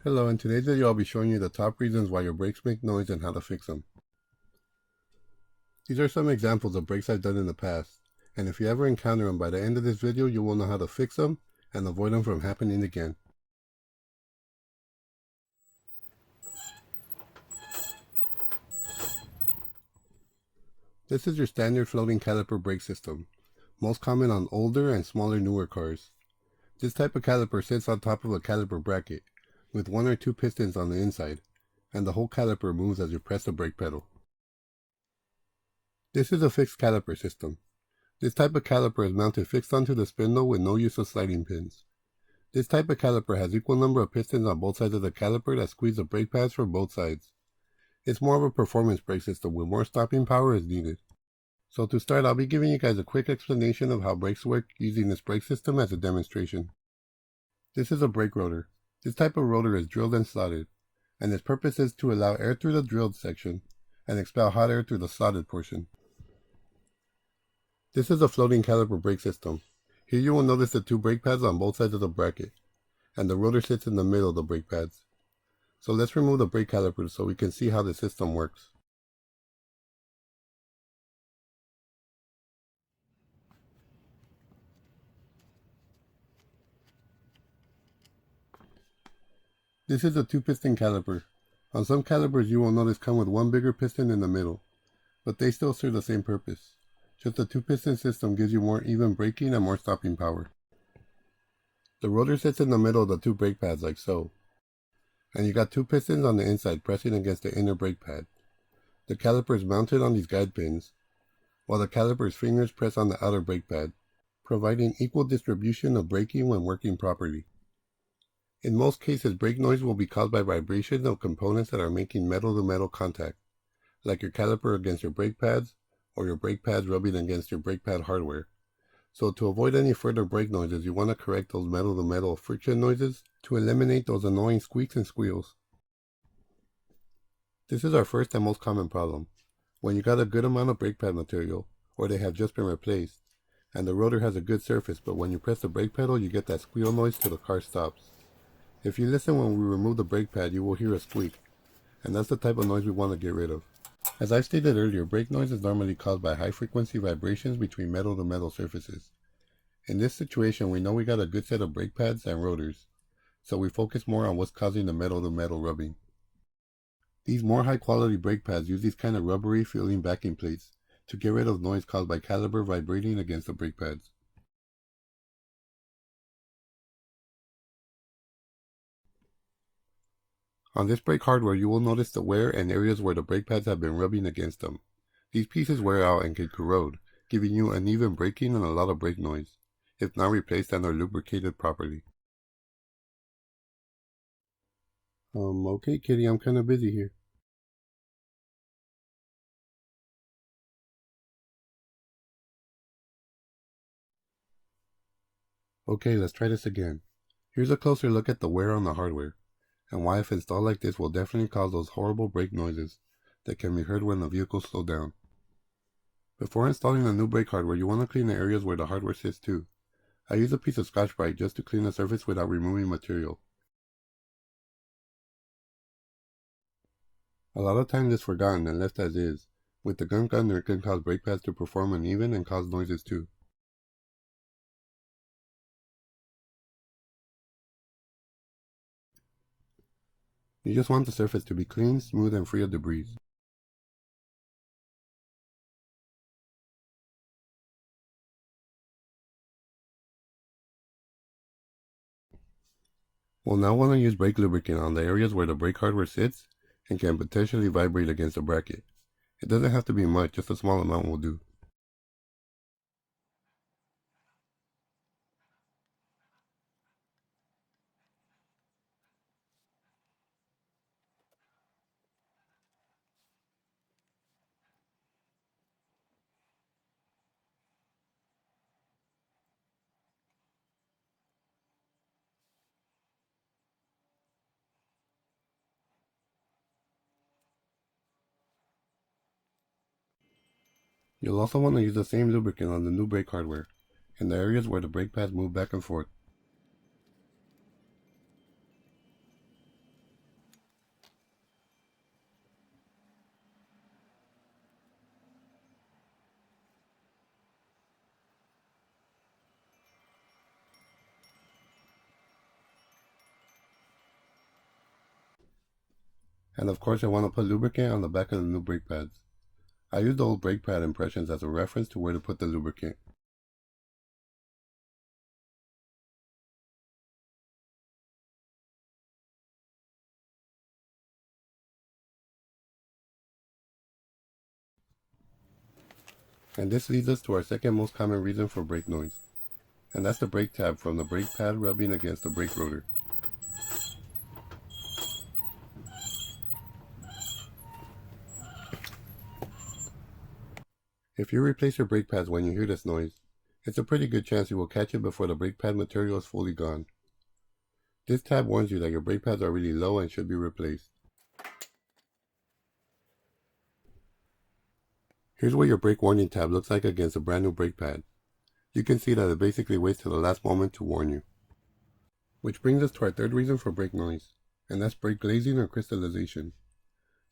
Hello, in today's video I'll be showing you the top reasons why your brakes make noise and how to fix them. These are some examples of brakes I've done in the past, and if you ever encounter them, by the end of this video you will know how to fix them and avoid them from happening again. This is your standard floating caliper brake system, most common on older and smaller newer cars. This type of caliper sits on top of a caliper bracket, with one or two pistons on the inside, and the whole caliper moves as you press the brake pedal. This is a fixed caliper system. This type of caliper is mounted fixed onto the spindle with no use of sliding pins. This type of caliper has equal number of pistons on both sides of the caliper that squeeze the brake pads from both sides. It's more of a performance brake system where more stopping power is needed. So to start, I'll be giving you guys a quick explanation of how brakes work using this brake system as a demonstration. This is a brake rotor. This type of rotor is drilled and slotted, and its purpose is to allow air through the drilled section and expel hot air through the slotted portion. This is a floating caliper brake system. Here you will notice the two brake pads on both sides of the bracket, and the rotor sits in the middle of the brake pads. So let's remove the brake calipers so we can see how the system works. This is a 2-piston caliper. On some calipers you will notice come with one bigger piston in the middle, but they still serve the same purpose. Just the 2-piston system gives you more even braking and more stopping power. The rotor sits in the middle of the two brake pads like so, and you got two pistons on the inside pressing against the inner brake pad. The caliper is mounted on these guide pins, while the caliper's fingers press on the outer brake pad, providing equal distribution of braking when working properly. In most cases, brake noise will be caused by vibrations of components that are making metal-to-metal contact, like your caliper against your brake pads, or your brake pads rubbing against your brake pad hardware. So to avoid any further brake noises, you want to correct those metal-to-metal friction noises to eliminate those annoying squeaks and squeals. This is our first and most common problem. When you got a good amount of brake pad material, or they have just been replaced, and the rotor has a good surface, but when you press the brake pedal you get that squeal noise till the car stops. If you listen when we remove the brake pad, you will hear a squeak, and that's the type of noise we want to get rid of. As I stated earlier, brake noise is normally caused by high-frequency vibrations between metal-to-metal surfaces. In this situation, we know we got a good set of brake pads and rotors, so we focus more on what's causing the metal-to-metal rubbing. These more high-quality brake pads use these kind of rubbery feeling backing plates to get rid of noise caused by caliper vibrating against the brake pads. On this brake hardware, you will notice the wear and areas where the brake pads have been rubbing against them. These pieces wear out and can corrode, giving you uneven braking and a lot of brake noise, if not replaced and are lubricated properly. Okay kitty, I'm kinda busy here. Okay, let's try this again. Here's a closer look at the wear on the hardware, and why if installed like this will definitely cause those horrible brake noises that can be heard when the vehicle slows down. Before installing the new brake hardware, you want to clean the areas where the hardware sits too. I use a piece of Scotch-Brite just to clean the surface without removing material. A lot of times it's forgotten and left as is. With the gunk under, it can cause brake pads to perform uneven and cause noises too. You just want the surface to be clean, smooth, and free of debris. We'll now want to use brake lubricant on the areas where the brake hardware sits and can potentially vibrate against the bracket. It doesn't have to be much, just a small amount will do. You'll also want to use the same lubricant on the new brake hardware, in the areas where the brake pads move back and forth. And of course I want to put lubricant on the back of the new brake pads. I use the old brake pad impressions as a reference to where to put the lubricant. And this leads us to our second most common reason for brake noise. And that's the brake tab from the brake pad rubbing against the brake rotor. If you replace your brake pads when you hear this noise, it's a pretty good chance you will catch it before the brake pad material is fully gone. This tab warns you that your brake pads are really low and should be replaced. Here's what your brake warning tab looks like against a brand new brake pad. You can see that it basically waits till the last moment to warn you. Which brings us to our third reason for brake noise, and that's brake glazing or crystallization.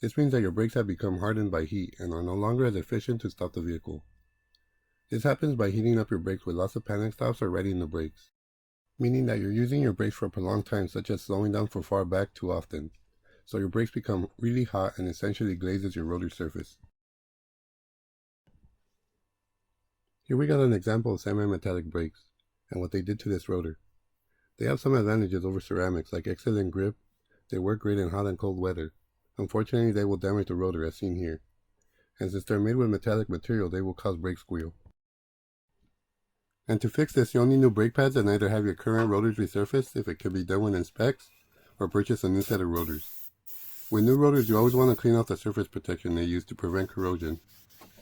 This means that your brakes have become hardened by heat and are no longer as efficient to stop the vehicle. This happens by heating up your brakes with lots of panic stops or readying the brakes, meaning that you're using your brakes for a prolonged time, such as slowing down from far back too often, so your brakes become really hot and essentially glazes your rotor surface. Here we got an example of semi-metallic brakes, and what they did to this rotor. They have some advantages over ceramics, like excellent grip. They work great in hot and cold weather. Unfortunately, they will damage the rotor as seen here. And since they're made with metallic material, they will cause brake squeal. And to fix this, you'll need new brake pads and either have your current rotors resurfaced if it can be done within specs, or purchase a new set of rotors. With new rotors, you always want to clean off the surface protection they use to prevent corrosion,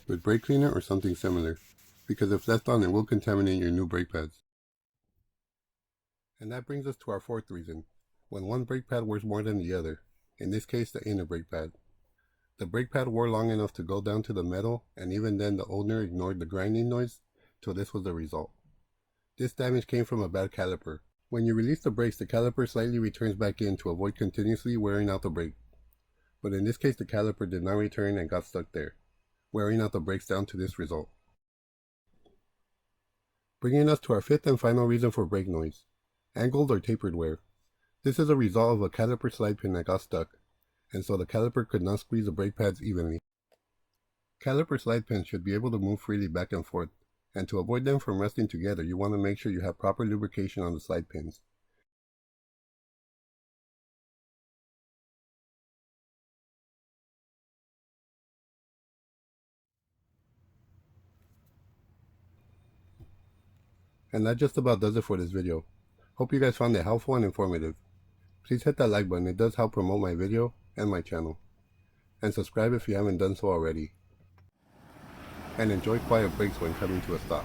with brake cleaner or something similar, because if left on, it will contaminate your new brake pads. And that brings us to our fourth reason, when one brake pad wears more than the other, in this case the inner brake pad. The brake pad wore long enough to go down to the metal, and even then the owner ignored the grinding noise till this was the result. This damage came from a bad caliper. When you release the brakes, the caliper slightly returns back in to avoid continuously wearing out the brake. But in this case the caliper did not return and got stuck there, wearing out the brakes down to this result. Bringing us to our fifth and final reason for brake noise, angled or tapered wear. This is a result of a caliper slide pin that got stuck, and so the caliper could not squeeze the brake pads evenly. Caliper slide pins should be able to move freely back and forth, and to avoid them from resting together, you want to make sure you have proper lubrication on the slide pins. And that just about does it for this video. Hope you guys found it helpful and informative. Please hit that like button, it does help promote my video and my channel. And subscribe if you haven't done so already. And enjoy quiet breaks when coming to a stop.